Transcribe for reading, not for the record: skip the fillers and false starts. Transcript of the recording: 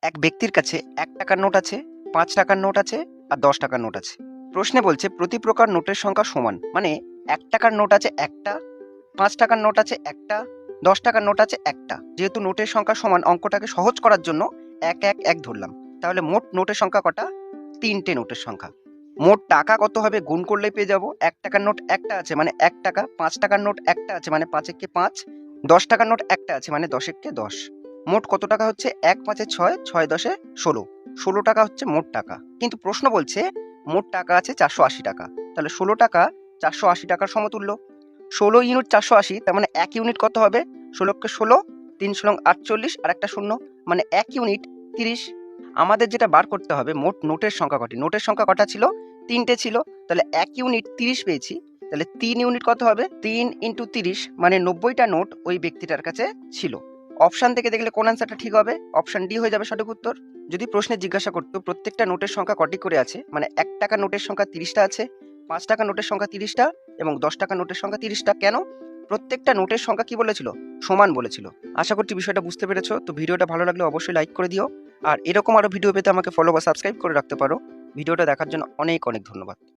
এক ব্যক্তির কাছে ১ টাকার নোট আছে, ৫ টাকার নোট আছে আর ১০ টাকার নোট আছে। প্রশ্নে বলছে প্রতি প্রকার নোটের সংখ্যা সমান। মানে ১ টাকার নোট আছে একটা, ৫ টাকার নোট আছে একটা, ১০ টাকার নোট আছে একটা। যেহেতু নোটের সংখ্যা সমান অঙ্কটাকে সহজ করার জন্য ১, ১, ১ ধরলাম। তাহলে মোট নোটের সংখ্যা কটা? ৩টে নোটের সংখ্যা। মোট টাকা কত হবে? গুণ করলেই পেয়ে যাবো। ১ টাকার নোট একটা আছে মানে ১ টাকা, ৫ টাকার নোট একটা আছে মানে ৫ একে ৫, ১০ টাকার নোট একটা আছে মানে ১০ একে ১০। মোট কত টাকা হচ্ছে? ১ ৫ এ ৬, ৬ ১০ এ ১৬। ১৬ টাকা হচ্ছে মোট টাকা। কিন্তু প্রশ্ন বলছে মোট টাকা আছে ৪৮০ টাকা। তাহলে ১৬ টাকা ৪৮০ টাকার সমতুল্য। ১৬ ইউনিট ৪৮০, তার মানে ১ ইউনিট কত হবে? ১৬ কে ১৬, ৩ × ৪৮ আর একটা শূন্য, মানে ১ ইউনিট ৩০। আমাদের যেটা বার করতে হবে মোট নোটের সংখ্যা কটি। নোটের সংখ্যা কটা ছিল? ৩টে ছিল। তাহলে ১ ইউনিট ৩০ পেয়েছি। তাহলে ৩ ইউনিট কত হবে? ৩ × ৩০ মানে ৯০টা নোট ওই ব্যক্তিটার কাছে ছিল। অপশন থেকে দেখলে কোন অ্যান্সারটা ঠিক হবে? অপশন ডি হয়ে যাবে সঠিক উত্তর। যদি প্রশ্নে জিজ্ঞাসা করতো প্রত্যেকটা নোটের সংখ্যা কটি করে আছে, মানে ১ টাকা নোটের সংখ্যা ৩০টা আছে, ৫ টাকা নোটের সংখ্যা ৩০টা এবং ১০ টাকা নোটের সংখ্যা ৩০টা। কেন? প্রত্যেকটা নোটের সংখ্যা কি বলেছিল? সমান বলেছিল। আশা করছি বিষয়টা বুঝতে পেরেছো। তো ভিডিওটা ভালো লাগলে অবশ্যই লাইক করে দিও। আর এরকম আরো ভিডিও পেতে আমাকে ফলো বা সাবস্ক্রাইব করে রাখতে পারো। ভিডিওটা দেখার জন্য অনেক অনেক ধন্যবাদ।